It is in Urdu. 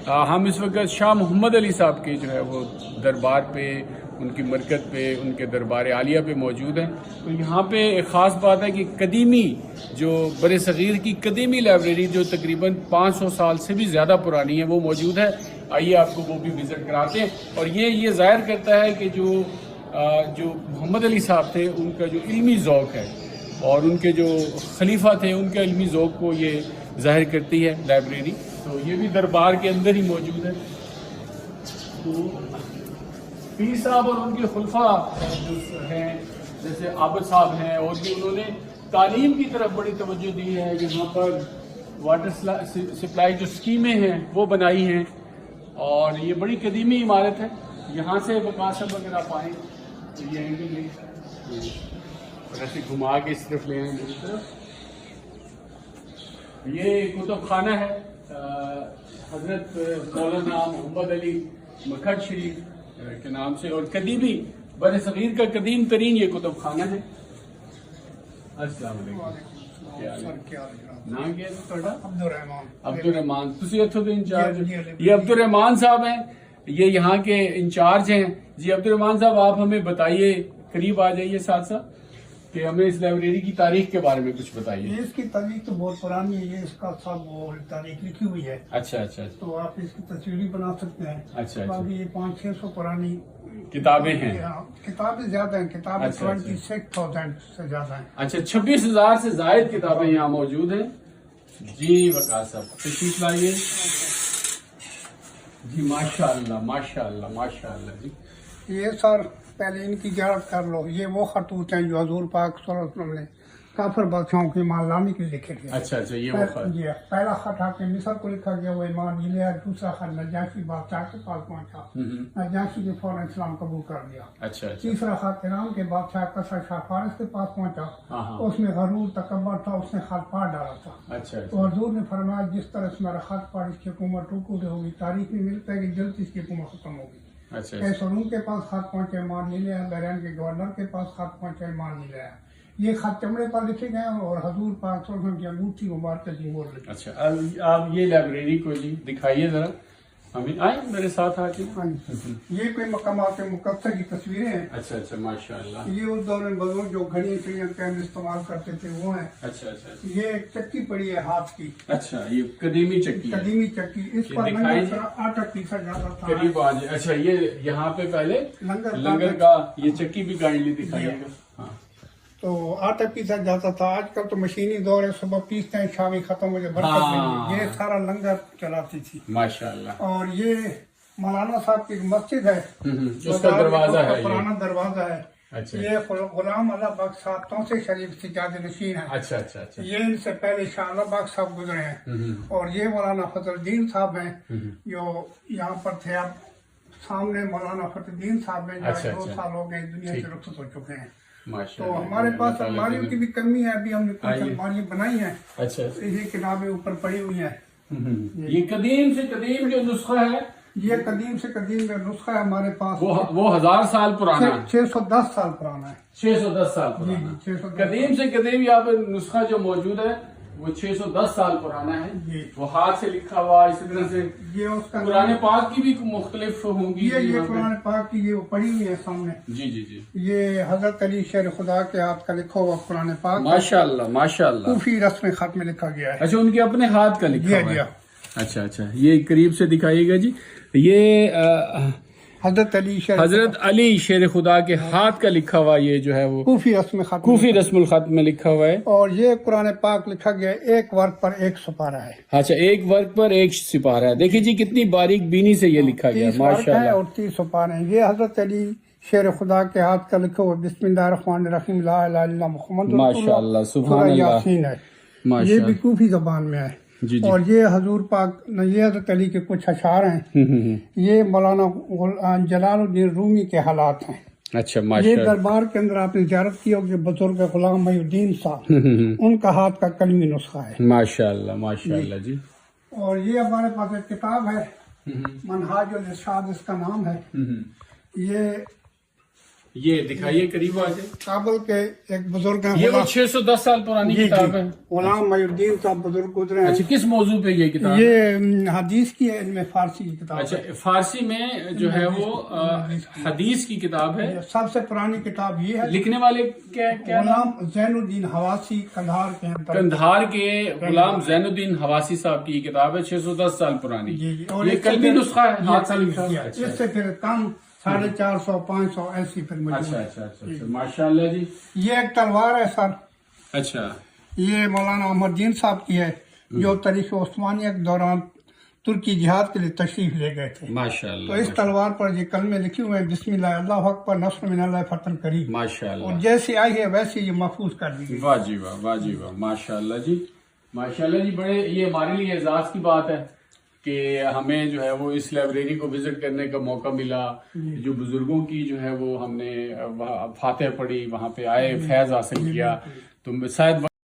ہم اس وقت شاہ محمد علی صاحب کے جو ہے وہ دربار پہ، ان کی مرکز پہ، ان کے دربار عالیہ پہ موجود ہیں. تو یہاں پہ ایک خاص بات ہے کہ قدیمی جو بر صغیر کی قدیمی لائبریری جو تقریباً 500 سال سے بھی زیادہ پرانی ہے وہ موجود ہے. آئیے آپ کو وہ بھی وزٹ کراتے ہیں. اور یہ ظاہر کرتا ہے کہ جو محمد علی صاحب تھے ان کا جو علمی ذوق ہے اور ان کے جو خلیفہ تھے ان کے علمی ذوق کو یہ ظاہر کرتی ہے لائبریری. تو یہ بھی دربار کے اندر ہی موجود ہے. تو پیر صاحب اور ان کے خلفاء جو ہیں جیسے عابد صاحب ہیں اور بھی انہوں نے تعلیم کی طرف بڑی توجہ دی ہے. یہاں پر واٹر سپلائی جو اسکیمیں ہیں وہ بنائی ہیں اور یہ بڑی قدیمی عمارت ہے. یہاں سے وقاص صاحب اگر آپ آئیں تو یہ اینگل لیں اور ایسے گھما کے اس طرف لے آئیں میری طرف. یہ کتب خانہ ہے حضرت مولانا محمد علی مکھڈ شریف کے نام سے اور قدیمی بر صغیر کا قدیم ترین یہ کتب خانہ ہے. السلام علیکم. نام کیا ہے تھوڑا؟ عبدالرحمان. تسی اتھوں دے انچارج؟ یہ عبدالرحمان صاحب ہیں، یہ یہاں کے انچارج ہیں. جی عبدالرحمان صاحب آپ ہمیں بتائیے، قریب آ جائیے ساتھ ساتھ، کہ ہمیں اس لائبریری کی تاریخ کے بارے میں کچھ بتائیے. اس کی تاریخ تو بہت پرانی ہے، یہ اس کا سب وہ تاریخ لکھی ہوئی ہے. اچھا اچھا. تو آپ اس کی تصویری بنا سکتے ہیں. اچھا. باقی یہ 500-600 پرانی کتابیں ہیں. کتابیں زیادہ ہیں، کتابیں 26,000 سے زیادہ ہیں. اچھا 26,000 سے زائد کتابیں یہاں موجود ہیں. جی وقاص صاحب تشریف لائیے. جی ماشاء اللہ ماشاء اللہ ماشاء اللہ. جی یہ سر پہلے ان کی زیارت کر لو. یہ وہ خطوط ہیں جو حضور پاک صلی اللہ علیہ وسلم نے کافر بادشاہوں کے ایمان لانے کے لیے لکھے تھے. اچھا اچھا. یہ وہ خط جی پہلا خط آپ کے مصر کو لکھا گیا وہ ایمان یہ لیا. دوسرا خط نجاشی بادشاہ کے پاس پہنچا، نجاشی نے فوراً اسلام قبول کر لیا. اچھا. تیسرا خط ایران کے بادشاہ قصر شاہ فارس کے پاس پہنچا، اس میں غرور تکبر تھا، اس نے خط پاڑ ڈالا تھا. اچھا. تو حضور نے فرمایا جس طرح سے میرا خط پاڑ اس کی حکومت ٹوٹے ہوگی، تاریخ میں ملتا ہے کہ جلد اس کی حکومت ختم ہوگی. کیسرون کے پاس خط پہنچے ایمان نہیں لیا، بحرین کے گورنر کے پاس خط پہنچے ایمان نہیں لیا. یہ خط چمڑے پر لکھے گئے اور حضور پاک صلی اللہ علیہ وسلم کی انگوٹھی مبارک کی مہر لگی. اچھا آپ یہ لائبریری کو جی دکھائیے ذرا ہمیں. آئیں میرے ساتھ آ کے. یہ کوئی مقامات مقدسہ کی تصویریں ہیں. اچھا اچھا ماشاء اللہ. یہ اس دور میں بزرگ جو گھڑیاں چڑیاں پین استعمال کرتے تھے وہ ہیں. اچھا اچھا. یہ ایک چکی پڑی ہے ہاتھ کی. اچھا یہ قدیمی چکی. قدیمی چکی. اس پر آٹا پیسا جاتا تھا. قریب آ جائے. اچھا یہ یہاں پہ پہلے لنگر کا یہ چکی بھی کائنڈلی دکھائیے گا. ہاں تو آٹا پیسا جاتا تھا. آج کل تو مشینی دور ہے، صبح پیستے ہیں شامی ختم ہو جائے برکت ملی. یہ سارا لنگر چلاتی تھی ماشاء اللہ. اور یہ مولانا صاحب کی مسجد ہے، اس کا دروازہ ہے، پرانا دروازہ ہے. اچھا. یہ غلام اللہ بخش صاحب توسے شریف سے جاد نشین ہے. اچھا اچھا اچھا. یہ ان سے پہلے شاہ اللہ بخش صاحب گزرے ہیں. اور یہ مولانا فضل الدین صاحب ہیں جو یہاں پر تھے. اب سامنے مولانا فضل الدین صاحب ہیں جو 2 سال ہو گئے دنیا سے رخصت ہو چکے ہیں. تو ہمارے پاس الماریوں کی بھی کمی ہے، ابھی ہم نے کچھ الماریاں بنائی ہیں. اچھا. یہ کتابیں اوپر پڑی ہوئی ہیں. یہ قدیم سے قدیم جو نسخہ ہے، یہ قدیم سے قدیم کا نسخہ ہے ہمارے پاس. وہ 1000 سال پرانا ہے. 610 سال پرانا ہے. 610 سال پرانا. قدیم سے قدیم یہاں پہ نسخہ جو موجود ہے وہ 610 سال پرانا ہے. وہ ہاتھ سے لکھا ہوا. اسی طرح سے یہ اس کا قرآن پاک کی بھی مختلف ہوں گی. یہ قرآن پاک کی یہ پڑھی ہوئی ہے سامنے. جی جی جی. یہ حضرت علی شیر خدا کے ہاتھ کا لکھا ہوا قرآن پاک ماشاء اللہ ماشاء اللہ. کوفی رسم خط میں لکھا گیا ہے. اچھا ان کے اپنے ہاتھ کا لکھا ہوا ہے. اچھا اچھا. یہ قریب سے دکھائیے گا جی. یہ حضرت علی شیر خدا کے ہاتھ کا لکھا ہوا یہ جو ہے وہ کوفی رسم الخط میں لکھا ہوا ہے. اور یہ قرآن پاک لکھا گیا ہے ایک ورق پر ایک سپارہ ہے. اچھا ایک ورق پر ایک سپارہ ہے. دیکھیے جی کتنی باریک بینی سے یہ لکھا گیا ماشاء اللہ. اور 30 سپارے ہیں. یہ حضرت علی شیر خدا کے ہاتھ کا لکھا ہوا بسم اللہ الرحمن الرحیم لا الہ الا اللہ محمد ماشاء اللہ سبحان اللہ. یہ بھی کوفی زبان میں ہے. جی جی. اور یہ حضور پاک یہ حضرت علی کے کچھ اشعار ہیں. یہ مولانا جلال الدین رومی کے حالات ہیں. اچھا یہ ماشاء اللہ. دربار کے اندر آپ نے زیارت کی ہوگی. بزرگ غلام محی الدین صاحب ان کا ہاتھ کا کلمی نسخہ ہے. ماشاء اللہ ماشاء اللہ جی. اور یہ ہمارے پاس ایک کتاب ہے منہاج الارشاد اس کا نام ہے. یہ دکھائیے قریب آ جائے. کابل کے ایک بزرگ ہیں یہ وہ 610 سال پرانی کتاب ہے. غلام محی الدین صاحب بزرگ گزرے ہیں. اچھا کس موضوع پہ یہ کتاب؟ یہ حدیث کی ہے، ان میں فارسی کی کتاب اچھا فارسی میں جو ہے وہ حدیث کی کتاب ہے. ہے. سب سے پرانی کتاب یہ ہے. لکھنے والے کیا غلام زین الدین حواسی قندھار کے ہیں. کندھار کے غلام زین الدین حواسی صاحب کی یہ کتاب ہے 610 سال پرانی. یہ قلمی نسخہ ہے، ہاتھ سے لکھا ہے. اس سے پھر کم 450 500 ایسی پھر اچھا اچھا اچھا ماشاء اللہ جی. یہ ایک تلوار ہے سر. اچھا یہ مولانا احمد الدین صاحب کی ہے، جو تاریخ عثمانیہ کے دوران ترکی جہاد کے لیے تشریف لے گئے تھے. ماشاء تو اللہ اس تلوار پر یہ کلمے لکھے ہوئے ہیں، بسم اللہ اللہ اکبر نصر من اللہ فتح قریب. ماشاء اور اللہ. جیسی آئی ہے ویسے یہ محفوظ کر دی گئی. واہ جی واہ، واہ جی واہ، ماشاء اللہ جی، ماشاء اللہ جی. بڑے یہ ہمارے لیے اعزاز کی بات ہے کہ ہمیں جو ہے وہ اس لائبریری کو وزٹ کرنے کا موقع ملا. جو بزرگوں کی جو ہے وہ ہم نے فاتح پڑھی، وہاں پہ آئے، فیض حاصل کیا. تو شاید